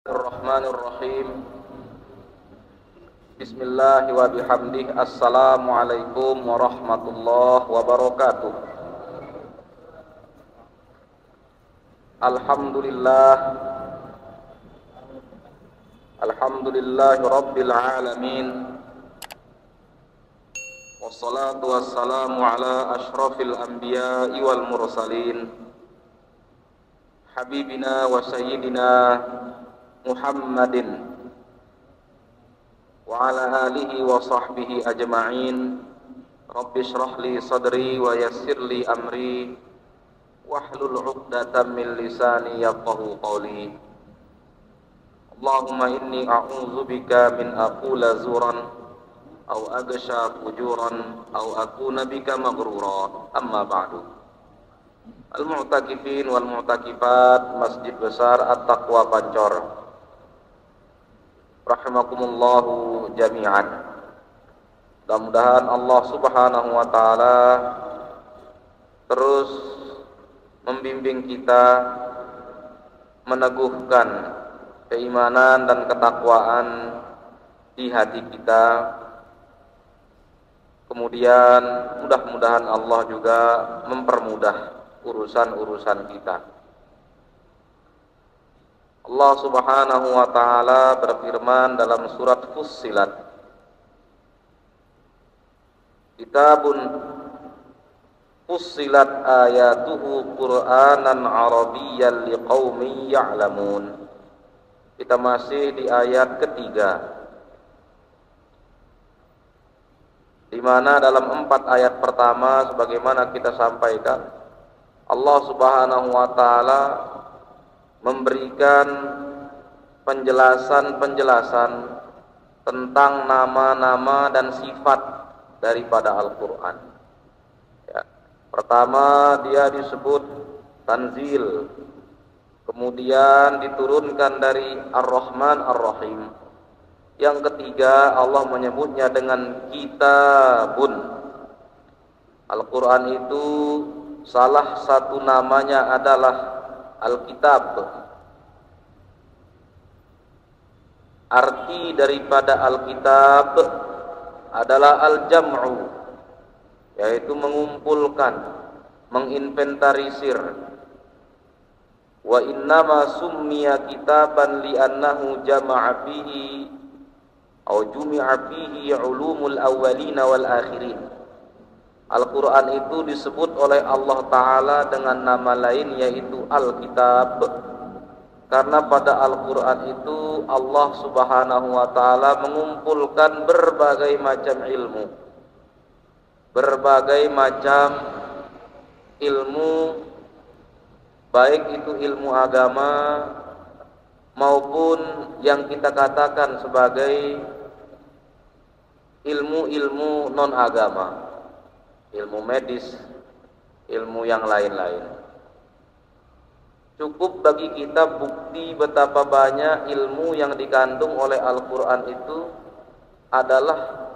Bismillahirrahmanirrahim. Bismillah wa bihamdih. Assalamualaikum warahmatullahi wabarakatuh. Alhamdulillah. Alhamdulillahi rabbil alamin. Wassalatu wassalamu ala ashrafil anbiya'i wal mursalin, habibina wa sayyidina Muhammadin wa ala alihi wa sahbihi ajma'in. Rabbi shrah li sadri wa yassir li amri wahlul 'uqdatam min lisani yafqahu qawli. Allahumma inni a'udzu bika min aqula zuran aw aghsha fujuran aw akuna bika maghrura. Amma ba'du. Al-mu'takifin wal mu'takifat Masjid Besar At-Taqwa Pancor, rahimakumullahu jami'an. Mudah-mudahan Allah Subhanahu wa taala terus membimbing kita meneguhkan keimanan dan ketakwaan di hati kita. Kemudian mudah-mudahan Allah juga mempermudah urusan-urusan kita. Allah Subhanahu wa taala berfirman dalam surat Fussilat, Kitabun fussilat ayatuhu Qur'anan Arabiyyan liqaumin ya'lamun. Kita masih di ayat ketiga, di mana dalam 4 ayat pertama sebagaimana kita sampaikan, Allah Subhanahu wa taala memberikan penjelasan-penjelasan tentang nama-nama dan sifat daripada Al-Qur'an. Ya. Pertama, dia disebut tanzil. Kemudian diturunkan dari Ar-Rahman Ar-Rahim. Yang ketiga, Allah menyebutnya dengan kitabun. Al-Qur'an itu salah satu namanya adalah Al-Kitab. Arti daripada Al-Kitab adalah Al-Jam'u, yaitu mengumpulkan, menginventarisir. Wa innama summiya kitaban li'annahu jama'a fihi atau jumi'a fihi ulumul awwalina wal akhirin. Al-Quran itu disebut oleh Allah Ta'ala dengan nama lain, yaitu Al-Kitab, karena pada Al-Quran itu Allah Subhanahu wa Ta'ala mengumpulkan berbagai macam ilmu, berbagai macam ilmu, baik itu ilmu agama maupun yang kita katakan sebagai ilmu-ilmu non-agama, ilmu medis, ilmu yang lain-lain. Cukup bagi kita bukti betapa banyak ilmu yang dikandung oleh Al-Quran itu adalah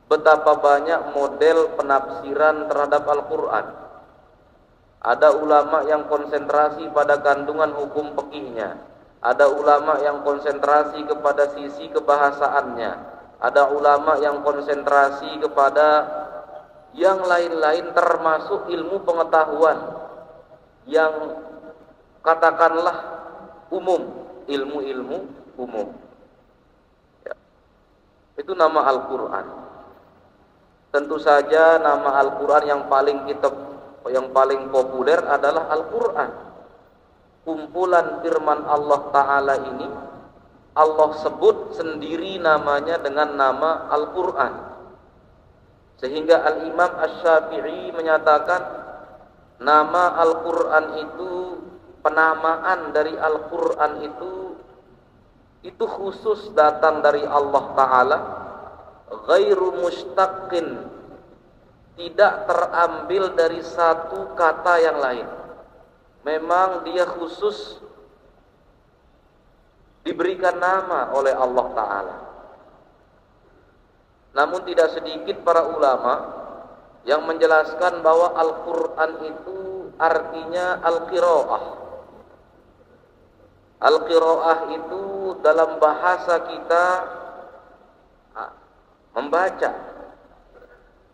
betapa banyak model penafsiran terhadap Al-Quran. Ada ulama yang konsentrasi pada kandungan hukum fikihnya, ada ulama yang konsentrasi kepada sisi kebahasaannya, ada ulama yang konsentrasi kepada yang lain-lain, termasuk ilmu pengetahuan yang katakanlah umum, ilmu-ilmu umum. Ya. Itu nama Al-Quran. Tentu saja nama Al-Quran yang paling populer adalah Al-Quran. Kumpulan firman Allah Ta'ala ini Allah sebut sendiri namanya dengan nama Al-Quran. Sehingga Al-Imam Asy-Syafi'i menyatakan nama Al-Quran itu, penamaan dari Al-Quran itu khusus datang dari Allah Ta'ala, ghairu mustaqin, tidak terambil dari satu kata yang lain. Memang dia khusus diberikan nama oleh Allah Ta'ala. Namun tidak sedikit para ulama yang menjelaskan bahwa Al-Quran itu artinya al-qiraah, Al-qiraah itu dalam bahasa kita membaca.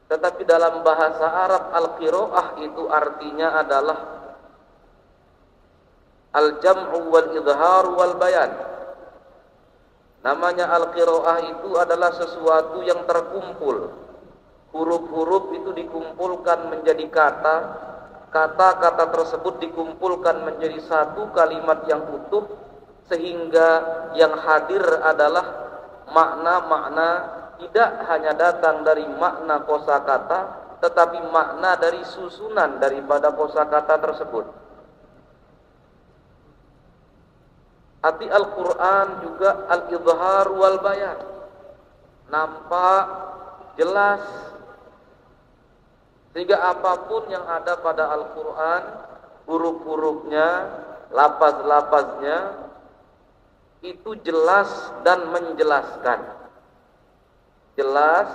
Tetapi dalam bahasa Arab al-qiraah itu artinya adalah al-jam'u wal izhar wal bayan. Namanya al-qiraah itu adalah sesuatu yang terkumpul. Huruf-huruf itu dikumpulkan menjadi kata. Kata-kata tersebut dikumpulkan menjadi satu kalimat yang utuh, sehingga yang hadir adalah makna-makna tidak hanya datang dari makna kosakata, tetapi makna dari susunan daripada kosakata tersebut. Arti Al-Quran juga al-izhar wal bayan, nampak, jelas, sehingga apapun yang ada pada Al-Quran, huruf-hurufnya, lafaz-lafaznya, itu jelas dan menjelaskan. Jelas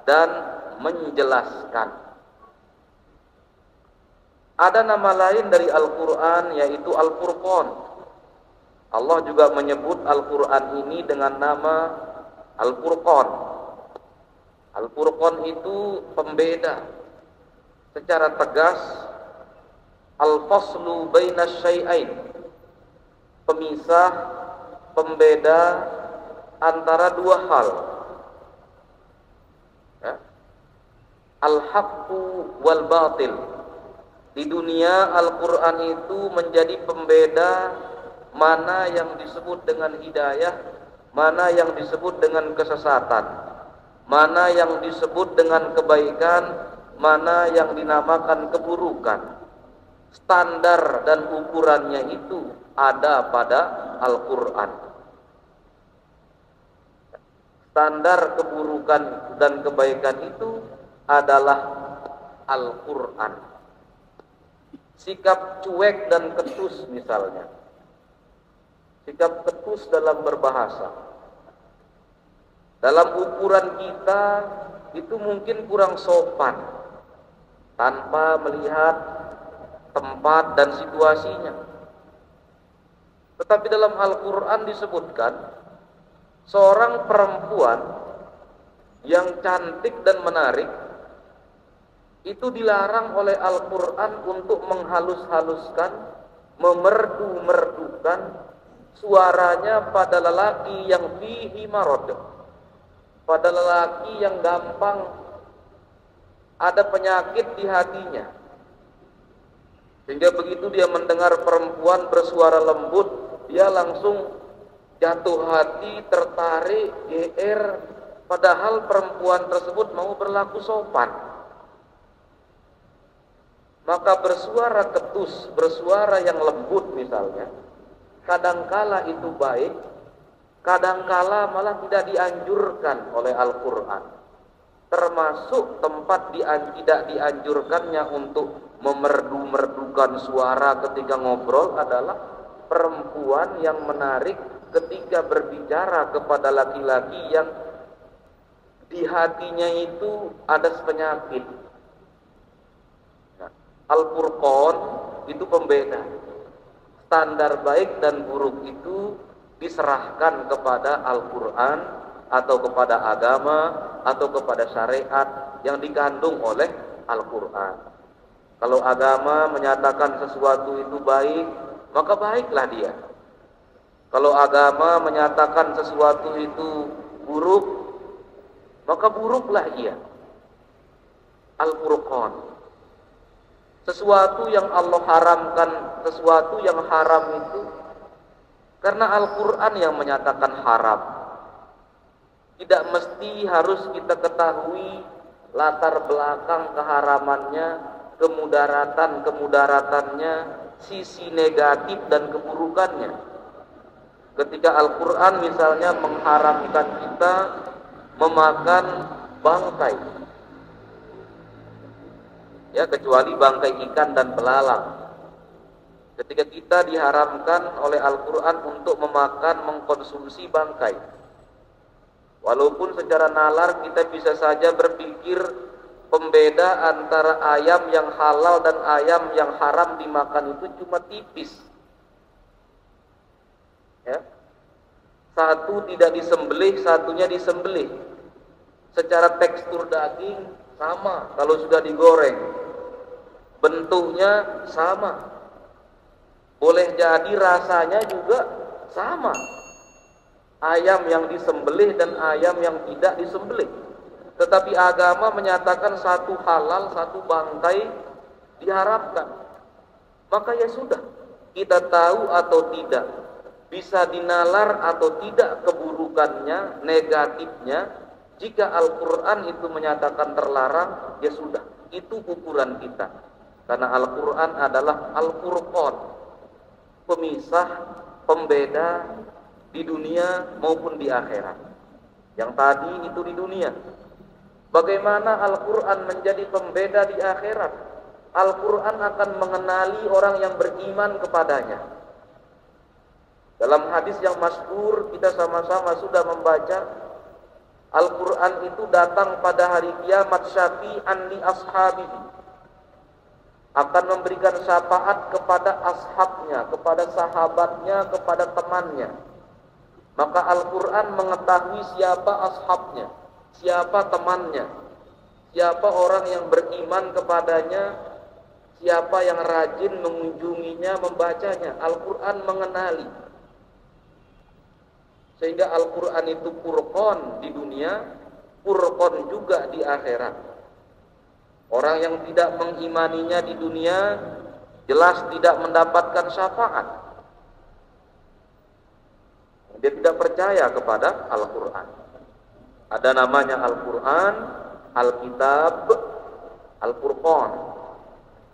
dan menjelaskan. Ada nama lain dari Al-Quran, yaitu Al-Furqan. Allah juga menyebut Al-Quran ini dengan nama Al-Furqan. Al-Furqan itu pembeda. Secara tegas, al-faslu baina syai'ain, pemisah, pembeda antara dua hal, ya. Al-haqqu wal batil. Di dunia Al-Quran itu menjadi pembeda mana yang disebut dengan hidayah, mana yang disebut dengan kesesatan, mana yang disebut dengan kebaikan, mana yang dinamakan keburukan. Standar dan ukurannya itu ada pada Al-Quran. Standar keburukan dan kebaikan itu adalah Al-Quran. Sikap cuek dan ketus misalnya, sikap ketus dalam berbahasa, dalam ukuran kita itu mungkin kurang sopan, tanpa melihat tempat dan situasinya. Tetapi dalam Al-Quran disebutkan seorang perempuan yang cantik dan menarik itu dilarang oleh Al-Quran untuk menghalus-haluskan, memerdu-merdukan suaranya pada lelaki yang fihi marad, pada lelaki yang gampang ada penyakit di hatinya, sehingga begitu dia mendengar perempuan bersuara lembut, dia langsung jatuh hati, tertarik, GR, padahal perempuan tersebut mau berlaku sopan. Maka bersuara ketus, bersuara yang lembut misalnya, kadangkala itu baik, kadangkala malah tidak dianjurkan oleh Al-Quran. Termasuk tempat tidak dianjurkannya untuk memerdu-merdukan suara ketika ngobrol adalah perempuan yang menarik ketika berbicara kepada laki-laki yang di hatinya itu ada penyakit. Nah, Al-Furqan itu pembeda. Standar baik dan buruk itu diserahkan kepada Al-Quran atau kepada agama atau kepada syariat yang dikandung oleh Al-Quran. Kalau agama menyatakan sesuatu itu baik, maka baiklah dia. Kalau agama menyatakan sesuatu itu buruk, maka buruklah ia. Al-Furqan. Sesuatu yang Allah haramkan, sesuatu yang haram itu karena Al-Quran yang menyatakan haram. Tidak mesti harus kita ketahui latar belakang keharamannya, kemudaratannya, sisi negatif dan keburukannya. Ketika Al-Quran misalnya mengharamkan kita memakan bangkai, ya, kecuali bangkai ikan dan belalang. Ketika kita diharamkan oleh Al-Quran untuk mengkonsumsi bangkai, walaupun secara nalar kita bisa saja berpikir pembeda antara ayam yang halal dan ayam yang haram dimakan itu cuma tipis. Ya. Satu tidak disembelih, satunya disembelih. Secara tekstur daging sama kalau sudah digoreng. Bentuknya sama. Boleh jadi rasanya juga sama. Ayam yang disembelih dan ayam yang tidak disembelih. Tetapi agama menyatakan satu halal, satu bangkai diharamkan. Maka ya sudah, kita tahu atau tidak, bisa dinalar atau tidak keburukannya, negatifnya. Jika Al-Quran itu menyatakan terlarang, ya sudah, itu ukuran kita. Karena Al-Quran adalah Al-Furqan, pemisah, pembeda di dunia maupun di akhirat. Yang tadi itu di dunia. Bagaimana Al-Quran menjadi pembeda di akhirat? Al-Quran akan mengenali orang yang beriman kepadanya. Dalam hadis yang masyhur, kita sama-sama sudah membaca, Al-Quran itu datang pada hari kiamat syafi'an li ashabihi, akan memberikan syafaat kepada ashabnya, kepada sahabatnya, kepada temannya. Maka Al-Quran mengetahui siapa ashabnya, siapa temannya, siapa orang yang beriman kepadanya, siapa yang rajin mengunjunginya, membacanya. Al-Quran mengenali. Sehingga Al-Quran itu furqan di dunia, furqan juga di akhirat. Orang yang tidak mengimaninya di dunia jelas tidak mendapatkan syafaat. Dia tidak percaya kepada Al-Quran. Ada namanya Al-Quran, Al-Kitab, Al-Furqan.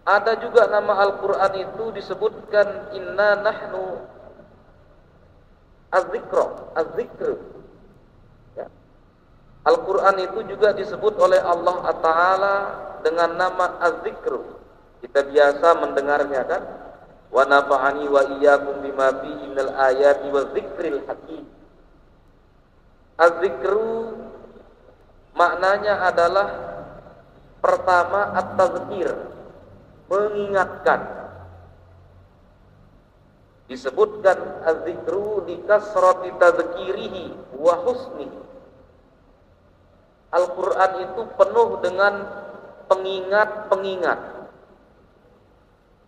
Ada juga nama Al-Quran itu disebutkan inna nahnu Az-Zikr. Ya. Al-Quran itu juga disebut oleh Allah Ta'ala dengan nama Az-Zikr. Kita biasa mendengarnya kan? Wa nafa'ani wa iyyakum bima fihi minal ayati wa dzikril hakim. Az-Zikru maknanya adalah pertama at-tazkir, mengingatkan. Disebutkan az-zikru li kasrati tadzkirihi wa husnihi. Al-Quran itu penuh dengan pengingat-pengingat.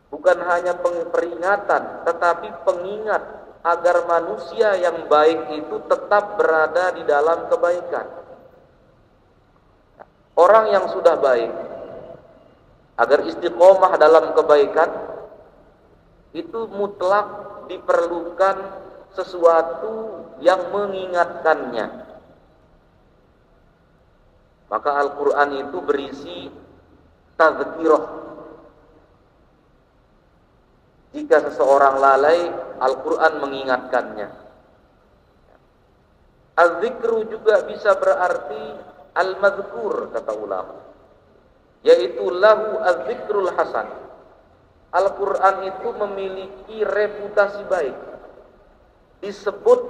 Bukan hanya peringatan, tetapi pengingat agar manusia yang baik itu tetap berada di dalam kebaikan. Orang yang sudah baik, agar istiqomah dalam kebaikan, itu mutlak diperlukan sesuatu yang mengingatkannya. Maka Al-Quran itu berisi tazkirah. Jika seseorang lalai, Al-Quran mengingatkannya. Az-zikru juga bisa berarti al-mazkur, kata ulama, yaitu lahu az-zikrul hasan. Al-Quran itu memiliki reputasi baik, disebut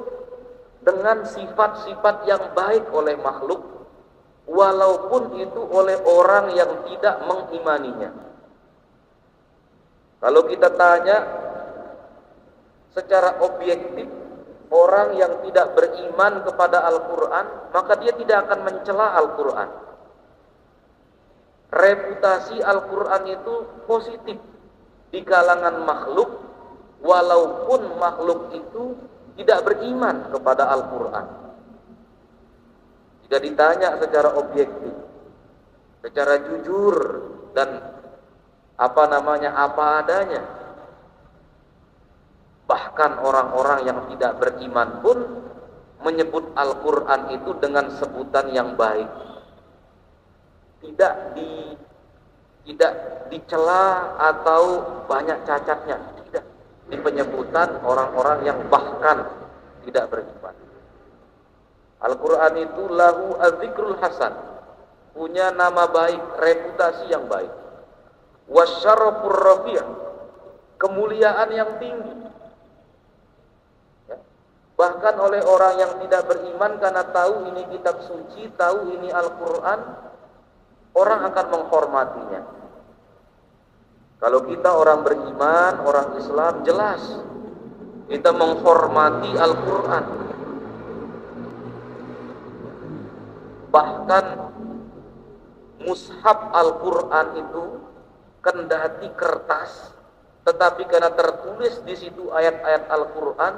dengan sifat-sifat yang baik oleh makhluk, walaupun itu oleh orang yang tidak mengimaninya. Kalau kita tanya secara objektif orang yang tidak beriman kepada Al-Quran, maka dia tidak akan mencela Al-Quran. Reputasi Al-Quran itu positif di kalangan makhluk, walaupun makhluk itu tidak beriman kepada Al-Quran. Jika ditanya secara objektif, secara jujur dan apa adanya, bahkan orang-orang yang tidak beriman pun menyebut Al-Quran itu dengan sebutan yang baik, tidak dicela atau banyak cacatnya, tidak, di penyebutan orang-orang yang bahkan tidak beriman. Al-Quran itu lahu az-zikrul hasan, punya nama baik, reputasi yang baik, wasyarafur rafi', kemuliaan yang tinggi. Ya. Bahkan oleh orang yang tidak beriman, karena tahu ini kitab suci, tahu ini Al-Quran, orang akan menghormatinya. Kalau kita orang beriman, orang Islam, jelas kita menghormati Al-Quran. Bahkan mushaf Al-Quran itu kendati kertas, tetapi karena tertulis di situ ayat-ayat Al-Quran,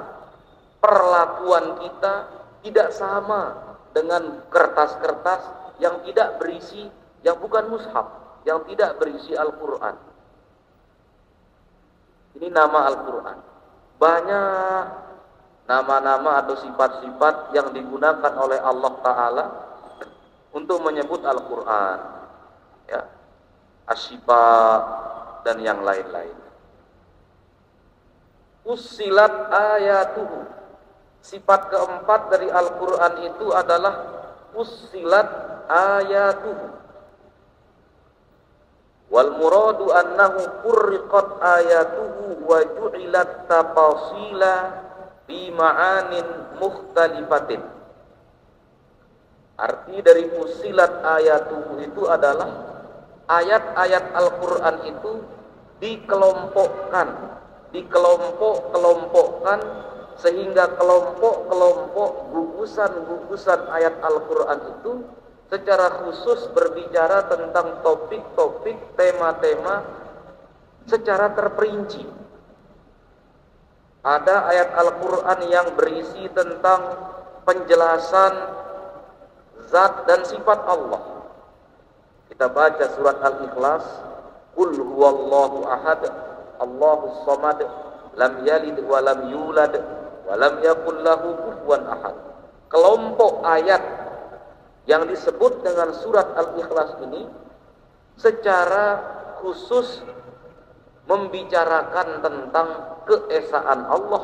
perlakuan kita tidak sama dengan kertas-kertas yang tidak berisi, yang bukan mushaf, yang tidak berisi Al-Quran. Ini nama Al-Quran. Banyak nama-nama atau sifat-sifat yang digunakan oleh Allah Ta'ala untuk menyebut Al-Quran, ya, Asy-Syifa dan yang lain-lain. Ussilat ayatuhu. Sifat keempat dari Al-Quran itu adalah ussilat ayatuhu. Wal muradu annahu furriqat ayatuhu wa ju'ilat tafasila bi ma'anin mukhtalifatin. Arti dari ussilat ayatuhu itu adalah ayat-ayat Al-Quran itu dikelompokkan sehingga kelompok-kelompok gugusan-gugusan ayat Al-Quran itu secara khusus berbicara tentang topik-topik, tema-tema secara terperinci. Ada ayat Al-Quran yang berisi tentang penjelasan zat dan sifat Allah. Kita baca surat Al-Ikhlas, Qul huwallahu ahad, Allahus samad, lam yalid wa lam yulad wa lam yakul lahu kufuwan ahad. Kelompok ayat yang disebut dengan surat Al-Ikhlas ini secara khusus membicarakan tentang keesaan Allah.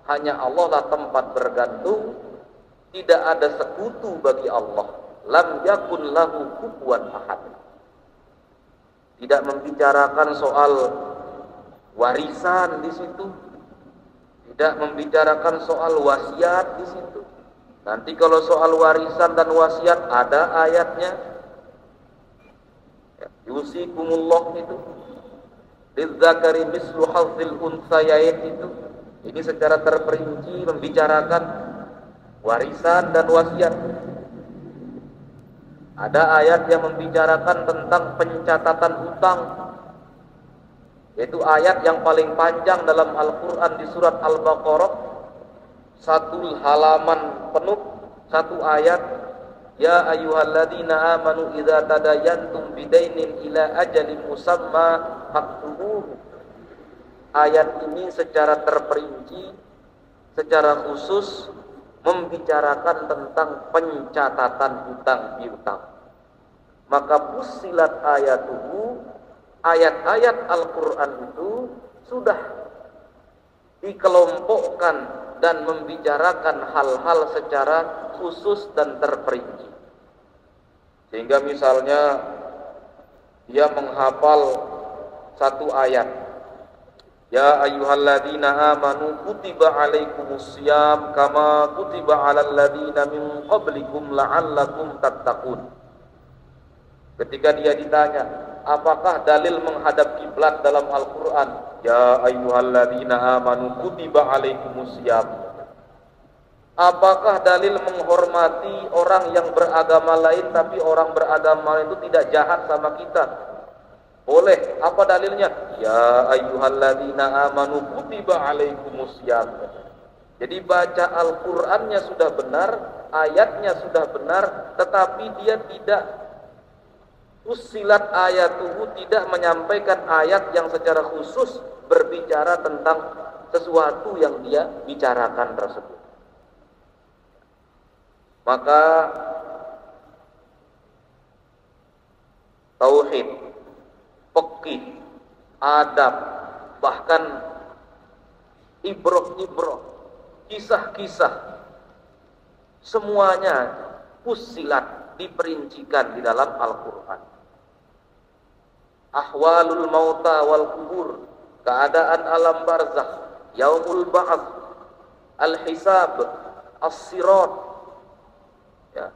Hanya Allah lah tempat bergantung, tidak ada sekutu bagi Allah. Lam yakun lahu kufuwan ahad. Tidak membicarakan soal warisan di situ, tidak membicarakan soal wasiat di situ. Nanti kalau soal warisan dan wasiat ada ayatnya. Yusikumullah itu, lidzakari mislu hadzil unthayain itu. Ini secara terperinci membicarakan warisan dan wasiat. Ada ayat yang membicarakan tentang pencatatan hutang, yaitu ayat yang paling panjang dalam Al-Quran di surat Al-Baqarah, satu halaman penuh, satu ayat. Ya ayyuhalladzina amanu idza tadayantum bidainin ila ajalin musamma faktubuhu. Ayat ini secara terperinci, secara khusus membicarakan tentang pencatatan hutang piutang. Maka fussilat ayatuhu, ayat-ayat Al-Quran itu sudah dikelompokkan dan membicarakan hal-hal secara khusus dan terperinci. Sehingga misalnya dia menghafal satu ayat, Ya ayyuhalladzina amanu kutiba alaikumussyam kama kutiba alal ladzina min qablikum la'allakum tattaqun. Ketika dia ditanya, apakah dalil menghadap kiblat dalam Al-Quran? Ya ayyuhalladzina amanu kutiba alaikumussyam. Apakah dalil menghormati orang yang beragama lain tapi orang beragama itu tidak jahat sama kita? Boleh. Apa dalilnya? Ya ayyuhalladzina amanu kutiba alaikumussyam. Jadi baca Al-Qur'annya sudah benar, ayatnya sudah benar, tetapi dia tidak usilat ayatuhu, tidak menyampaikan ayat yang secara khusus berbicara tentang sesuatu yang dia bicarakan tersebut. Maka tauhid, fikih, adab, bahkan ibroh-ibroh, kisah-kisah, semuanya fussilat, diperincikan di dalam Al-Quran. Ahwalul mauta wal kubur, keadaan alam barzakh, yaumul ba'ats, al-hisab, as-sirat, ya.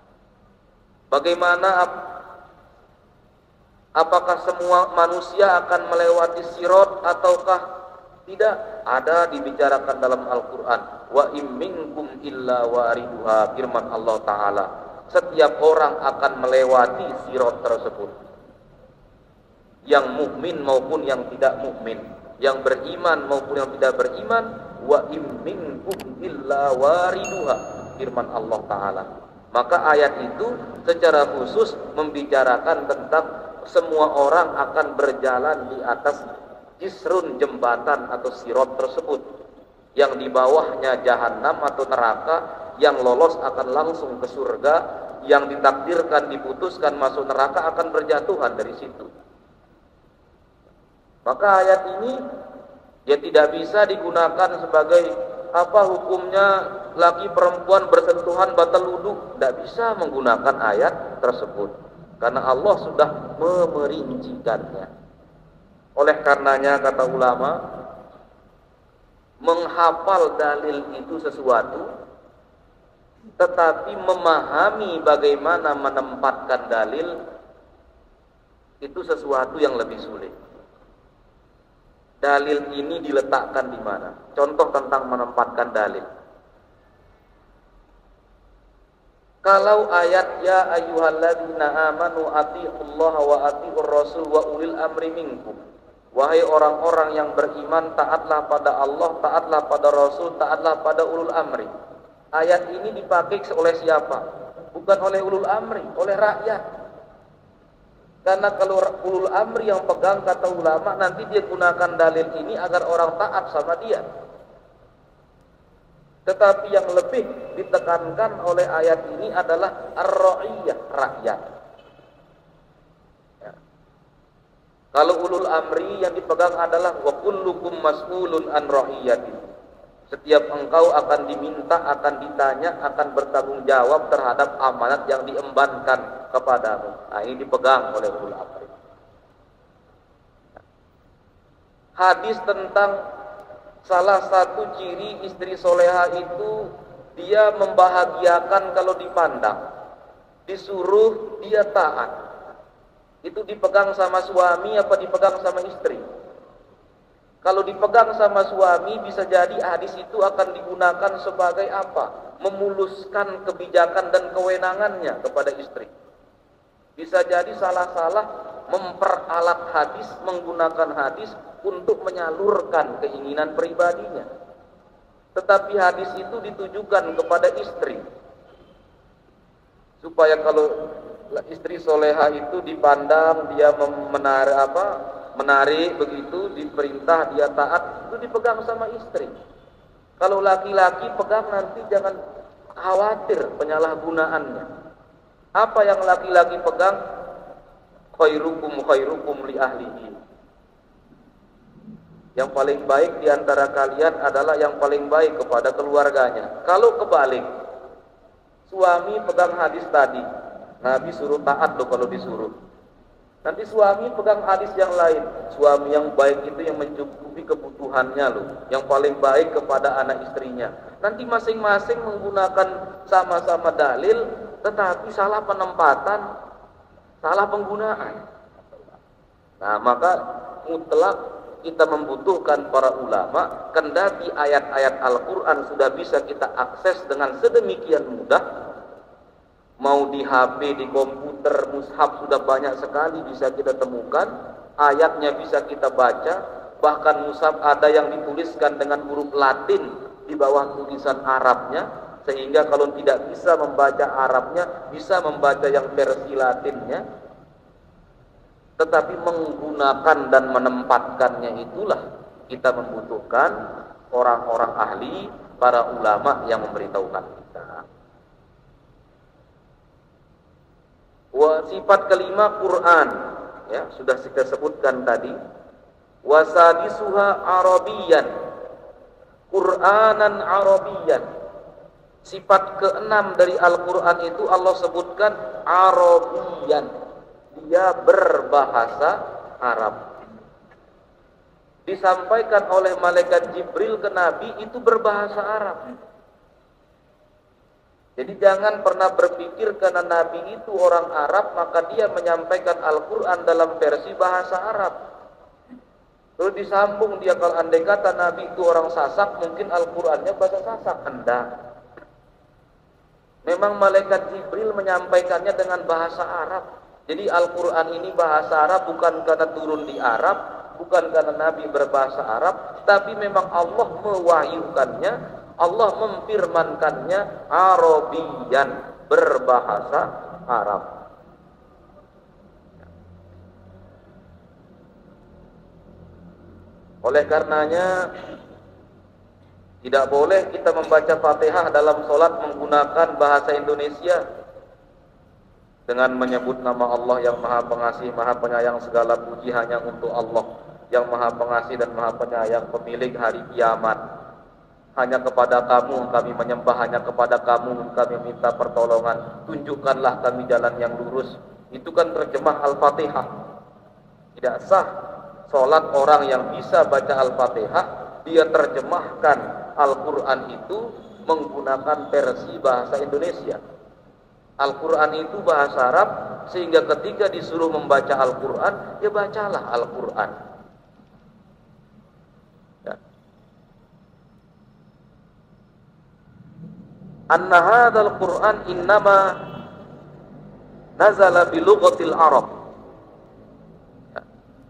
Bagaimana apakah semua manusia akan melewati sirat ataukah Tidak ada dibicarakan dalam Al-Quran. Wa im minkum illa wariduha, firman Allah Ta'ala. Setiap orang akan melewati sirat tersebut. Yang mukmin maupun yang tidak mukmin, yang beriman maupun yang tidak beriman. Wa im minkum illa wariduha, firman Allah Ta'ala. Maka ayat itu secara khusus membicarakan tentang semua orang akan berjalan di atas jisrun, jembatan atau sirat tersebut, yang di bawahnya jahanam atau neraka. Yang lolos akan langsung ke surga, yang ditakdirkan diputuskan masuk neraka akan berjatuhan dari situ. Maka ayat ini ya tidak bisa digunakan sebagai apa hukumnya laki perempuan bersentuhan batal wudu. Tidak bisa menggunakan ayat tersebut karena Allah sudah memerincikannya. Oleh karenanya kata ulama, menghafal dalil itu sesuatu, tetapi memahami bagaimana menempatkan dalil itu sesuatu yang lebih sulit. Dalil ini diletakkan di mana? Contoh tentang menempatkan dalil. Kalau ayat ya ayyuhalladzina amanu atiiqullaha wa atiiqur rasul wa ulil amri minkum. Wahai orang-orang yang beriman, taatlah pada Allah, taatlah pada Rasul, taatlah pada ulul amri. Ayat ini dipakai oleh siapa? Bukan oleh ulul amri, oleh rakyat. Karena kalau ulul amri yang pegang, kata ulama, nanti dia gunakan dalil ini agar orang taat sama dia. Tetapi yang lebih ditekankan oleh ayat ini adalah ar-ra'iyah, rakyat. Kalau ulul amri yang dipegang adalah wa kullukum mas'ulun an ra'iyati. Setiap engkau akan diminta, akan ditanya, akan bertanggung jawab terhadap amanat yang diembankan kepadamu. Nah, ini dipegang oleh ulul amri. Hadis tentang salah satu ciri istri soleha itu dia membahagiakan kalau dipandang. Disuruh dia taat. Itu dipegang sama suami apa dipegang sama istri? Kalau dipegang sama suami, bisa jadi hadis itu akan digunakan sebagai apa? Memuluskan kebijakan dan kewenangannya kepada istri. Bisa jadi salah-salah memperalat hadis, menggunakan hadis untuk menyalurkan keinginan pribadinya. Tetapi hadis itu ditujukan kepada istri, supaya kalau istri soleha itu dipandang dia menarik begitu, diperintah dia taat, itu dipegang sama istri. Kalau laki-laki pegang nanti jangan khawatir penyalahgunaannya. Apa yang laki-laki pegang? Khairukum li ahlihi. Yang paling baik di antara kalian adalah yang paling baik kepada keluarganya. Kalau kebalik, suami pegang hadis tadi, Nabi suruh taat loh kalau disuruh. Nanti suami pegang hadis yang lain. Suami yang baik itu yang mencukupi kebutuhannya loh, yang paling baik kepada anak istrinya. Nanti masing-masing menggunakan sama-sama dalil, tetapi salah penempatan, salah penggunaan. Nah, maka mutlak kita membutuhkan para ulama. Kendati ayat-ayat Al-Quran sudah bisa kita akses dengan sedemikian mudah, mau di HP, di komputer, mushaf sudah banyak sekali bisa kita temukan, ayatnya bisa kita baca, bahkan mushaf ada yang dituliskan dengan huruf Latin di bawah tulisan Arabnya, sehingga kalau tidak bisa membaca Arabnya, bisa membaca yang versi Latinnya. Tetapi menggunakan dan menempatkannya itulah kita membutuhkan orang-orang ahli, para ulama yang memberitahukan kita. Sifat kelima Quran, ya sudah kita sebutkan tadi. Wasadisuha Arabiyan, Quranan Arabiyan. Sifat keenam dari Al-Quran itu Allah sebutkan Arabiyan, dia berbahasa Arab. Disampaikan oleh malaikat Jibril ke Nabi itu berbahasa Arab. Jadi jangan pernah berpikir karena Nabi itu orang Arab maka dia menyampaikan Al-Quran dalam versi bahasa Arab. Terus disambung dia, kalau andai kata Nabi itu orang Sasak, mungkin Al-Qur'annya bahasa Sasak. Hendak. Memang malaikat Jibril menyampaikannya dengan bahasa Arab. Jadi Al-Qur'an ini bahasa Arab bukan karena turun di Arab, bukan karena Nabi berbahasa Arab, tapi memang Allah mewahyukannya, Allah memfirmankannya Arabian, berbahasa Arab. Oleh karenanya tidak boleh kita membaca Fatihah dalam sholat menggunakan bahasa Indonesia dengan menyebut nama Allah yang Maha Pengasih, Maha Penyayang, segala puji hanya untuk Allah yang Maha Pengasih dan Maha Penyayang, pemilik hari kiamat. Hanya kepada Kamu kami menyembah, hanya kepada Kamu kami minta pertolongan, tunjukkanlah kami jalan yang lurus. Itu kan terjemah Al-Fatihah. Tidak sah sholat orang yang bisa baca Al-Fatihah, dia terjemahkan Al-Quran itu menggunakan versi bahasa Indonesia. Al-Quran itu bahasa Arab, sehingga ketika disuruh membaca Al-Quran, ya bacalah Al-Quran. Ya. Anna hadzal Quran innama nazala bi lughatil Arab.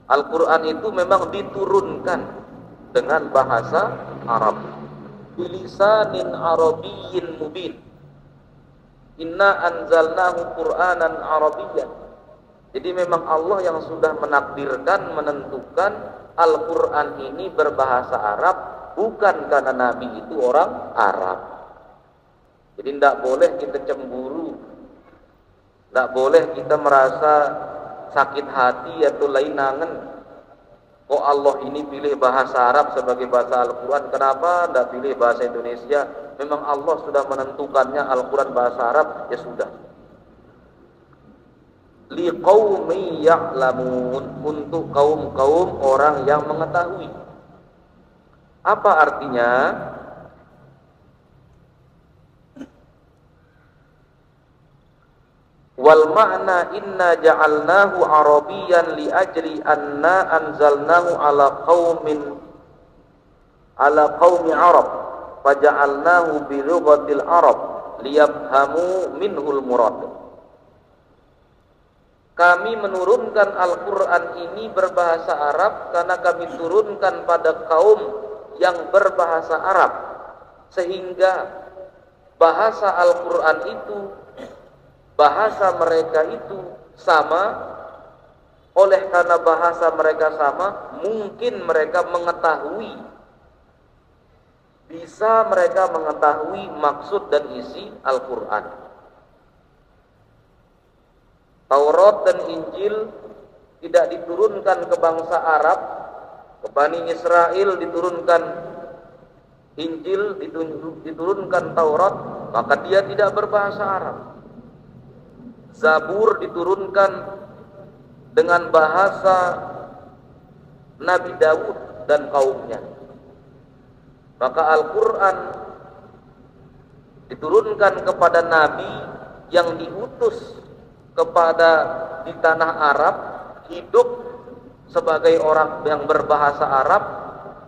Al-Quran itu memang diturunkan dengan bahasa Arab. Bilisanin Arabiyyin mubin. Inna anzalnahu Qur'anan Arabiyyan. Jadi memang Allah yang sudah menakdirkan, menentukan Al-Quran ini berbahasa Arab, bukan karena Nabi itu orang Arab. Jadi tidak boleh kita cemburu, tidak boleh kita merasa sakit hati atau lainangan. Kok Allah ini pilih bahasa Arab sebagai bahasa Al-Quran, kenapa tidak pilih bahasa Indonesia? Memang Allah sudah menentukannya Al-Quran bahasa Arab, ya sudah. Liqaumi ya'lamun, untuk kaum-kaum orang yang mengetahui. Apa artinya? Wal ma'na inna ja'alnahu Arabiyan li ajli anna anzalnahu ala qaumi Arab faja'alnahu bi lughatil Arab liyafhamu minhul murad. Kami menurunkan Al-Quran ini berbahasa Arab karena kami turunkan pada kaum yang berbahasa Arab, sehingga bahasa Al-Quran itu, bahasa mereka itu sama. Oleh karena bahasa mereka sama, mungkin mereka mengetahui, bisa mereka mengetahui maksud dan isi Al-Quran. Taurat dan Injil tidak diturunkan ke bangsa Arab, ke Bani Israel diturunkan Injil, diturunkan Taurat, maka dia tidak berbahasa Arab. Zabur diturunkan dengan bahasa Nabi Daud dan kaumnya. Maka Al-Quran diturunkan kepada Nabi yang diutus kepada di tanah Arab, hidup sebagai orang yang berbahasa Arab,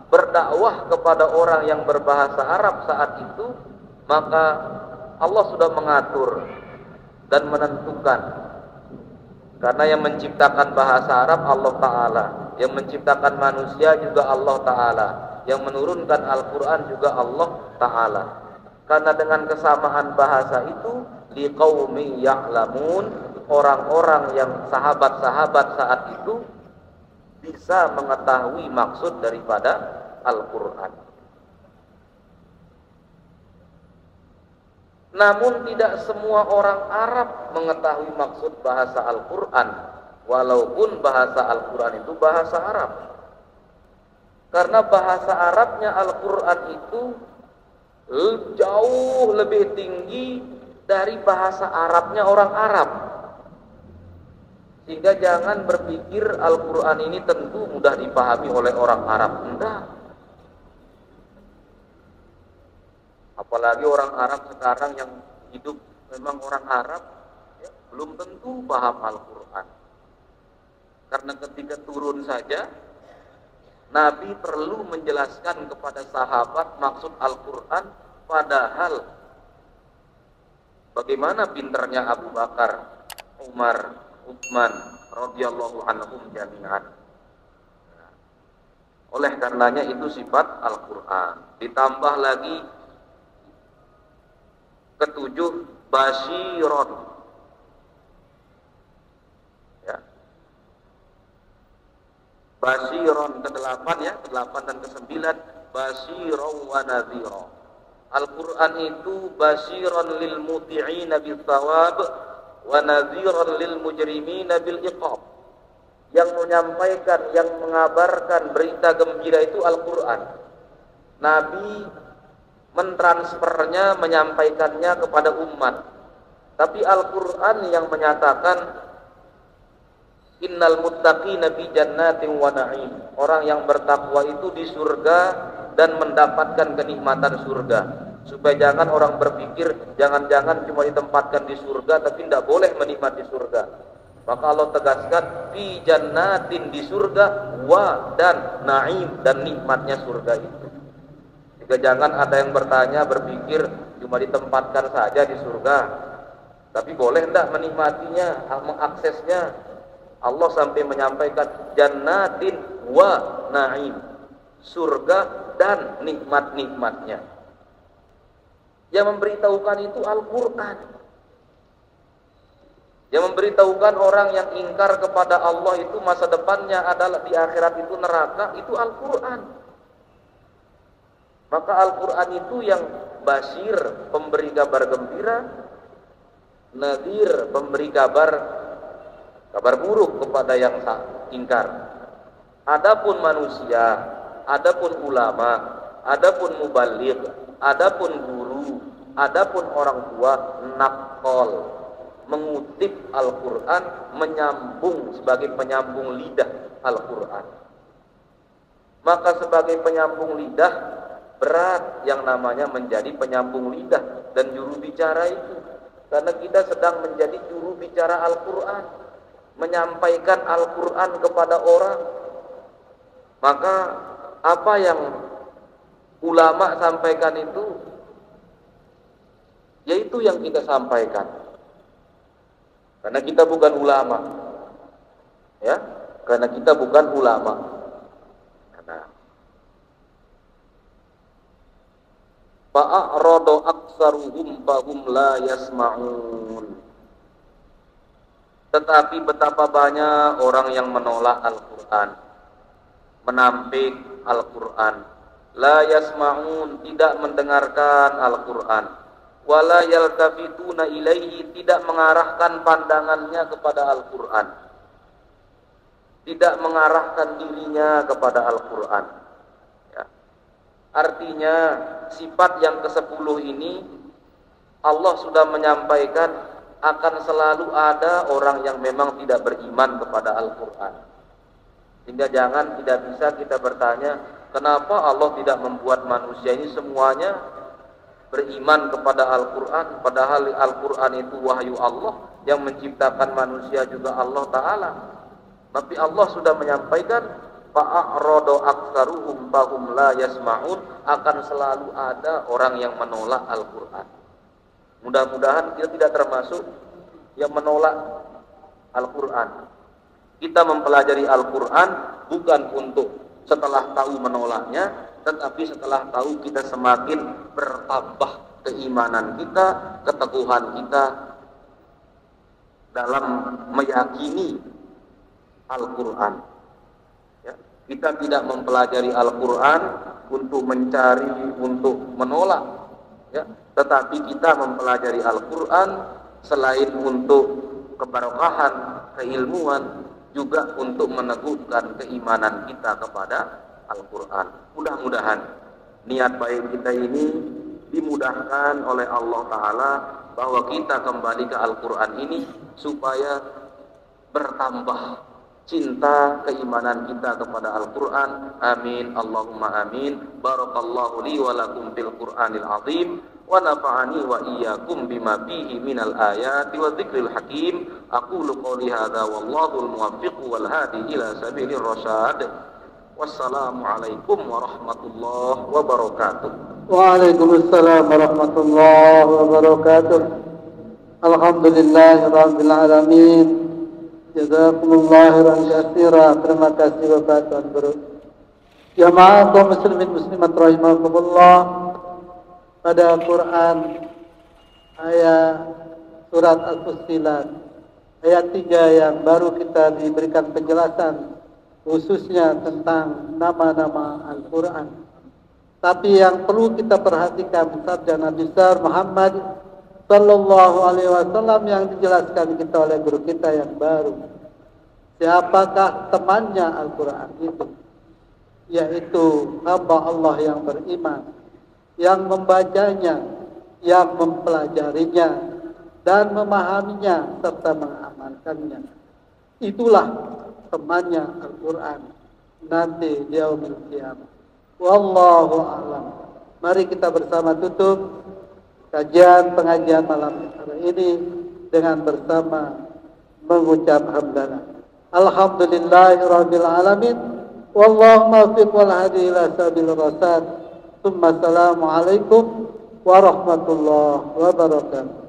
berdakwah kepada orang yang berbahasa Arab saat itu. Maka Allah sudah mengatur dan menentukan, karena yang menciptakan bahasa Arab Allah Ta'ala, yang menciptakan manusia juga Allah Ta'ala, yang menurunkan Al-Quran juga Allah Ta'ala. Karena dengan kesamaan bahasa itu, liqaumi ya'lamun, orang-orang yang sahabat-sahabat saat itu bisa mengetahui maksud daripada Al-Quran. Namun tidak semua orang Arab mengetahui maksud bahasa Al-Quran, walaupun bahasa Al-Quran itu bahasa Arab. Karena bahasa Arabnya Al-Quran itu jauh lebih tinggi dari bahasa Arabnya orang Arab. Sehingga jangan berpikir Al-Quran ini tentu mudah dipahami oleh orang Arab. Enggak. Apalagi orang Arab sekarang yang hidup memang orang Arab, ya, belum tentu paham Al-Quran. Karena ketika turun saja, Nabi perlu menjelaskan kepada sahabat maksud Al-Quran, padahal bagaimana pinternya Abu Bakar, Umar, Utsman radhiyallahu anhum jami'an. Oleh karenanya itu sifat Al-Quran. Ditambah lagi ketujuh, basyiron. Ya. Basyiron ke-8 ya, ke-8 dan ke-9, basyiron wa nadhira. Al-Quran itu basyiron lil muti'ina bil thawab wa nadhiran lil mujrimina bil iqab. Yang menyampaikan, yang mengabarkan berita gembira itu Al-Quran. Nabi mentransfernya, menyampaikannya kepada umat. Tapi Al-Quran yang menyatakan innal muttaqina fi jannatin wa na'im. Orang yang bertakwa itu di surga dan mendapatkan kenikmatan surga. Supaya jangan orang berpikir jangan-jangan cuma ditempatkan di surga tapi tidak boleh menikmati surga. Maka Allah tegaskan fi jannatin, di surga, wa dan naim, dan nikmatnya surga itu. Jika jangan ada yang bertanya berpikir cuma ditempatkan saja di surga, tapi boleh tidak menikmatinya, mengaksesnya. Allah sampai menyampaikan jannatin wa naim, surga dan nikmat-nikmatnya. Yang memberitahukan itu Al-Quran. Yang memberitahukan orang yang ingkar kepada Allah itu masa depannya adalah di akhirat itu neraka, itu Al-Quran. Maka Al-Quran itu yang basyir, pemberi kabar gembira, nadhir, pemberi kabar buruk kepada yang ingkar. Adapun manusia, adapun ulama, adapun mubaligh, adapun guru, adapun orang tua, naqol, mengutip Al-Quran, menyambung sebagai penyambung lidah Al-Quran. Maka sebagai penyambung lidah, berat yang namanya menjadi penyambung lidah dan juru bicara itu. Karena kita sedang menjadi juru bicara Al-Quran, menyampaikan Al-Quran kepada orang. Maka apa yang ulama sampaikan itu, yaitu yang kita sampaikan. Karena kita bukan ulama, ya, karena kita bukan ulama. Karena fa'arada aktsaruhum fahum la yasma'un. Tetapi betapa banyak orang yang menolak Al-Quran, menampik Al-Quran, la yasma'un, tidak mendengarkan Al-Quran. Wala yaltafituna ilaihi, tidak mengarahkan pandangannya kepada Al-Quran, tidak mengarahkan dirinya kepada Al-Quran, ya. Artinya sifat yang ke-10 ini Allah sudah menyampaikan akan selalu ada orang yang memang tidak beriman kepada Al-Quran. Sehingga tidak bisa kita bertanya kenapa Allah tidak membuat manusia ini semuanya beriman kepada Al-Quran, padahal Al-Quran itu wahyu Allah, yang menciptakan manusia juga Allah Ta'ala. Tapi Allah sudah menyampaikan fa'a'rada aktsaruhum fahum la yasma'un, akan selalu ada orang yang menolak Al-Quran. Mudah-mudahan kita tidak termasuk yang menolak Al-Quran. Kita mempelajari Al-Quran bukan untuk setelah tahu menolaknya, tetapi setelah tahu kita semakin bertambah keimanan kita, keteguhan kita dalam meyakini Al-Quran. Ya, kita tidak mempelajari Al-Quran untuk mencari, untuk menolak, ya, tetapi kita mempelajari Al-Quran selain untuk keberkahan, keilmuan, juga untuk meneguhkan keimanan kita kepada Al-Quran. Mudah-mudahan niat baik kita ini dimudahkan oleh Allah Ta'ala, bahwa kita kembali ke Al-Quran ini supaya bertambah cinta keimanan kita kepada Al-Quran. Amin, Allahumma amin. Barakallahu li wa lakum bil Qur'anil azim, wa nafa'ani wa iyyakum bima fihi minal ayati wa dzikril hakim. Aqulu qouli hadza wallahu al-muwaffiq wal hadi ila sabilir rasyad. Wassalamualaikum warahmatullahi wabarakatuh. Waalaikumsalam warahmatullahi wabarakatuh. Alhamdulillahirabbil alamin. Jazakumullahu khairan katsira. Terima kasih Bapak Tuan Guru. Jamaah kaum muslimin muslimat rahimakumullah. Pada Quran ayat surat Al-Fussilat ayat 3 yang baru kita diberikan penjelasan khususnya tentang nama-nama Al-Quran. Tapi yang perlu kita perhatikan sabda Nabi besar Muhammad Sallallahu Alaihi Wasallam yang dijelaskan kita oleh guru kita yang baru. Siapakah temannya Al-Quran itu? Yaitu hamba Allah yang beriman, yang membacanya, yang mempelajarinya, dan memahaminya serta mengamalkannya. Itulah temannya Al-Quran nanti di yaumil qiyamah. Wallahu a'lam. Mari kita bersama tutup pengajian malam hari ini dengan bersama mengucap hamdalah. Alhamdulillahirabbil alamin. Wallahu muwaffiq wal hadi ila sabil rasyad. Assalamualaikum warahmatullahi wabarakatuh.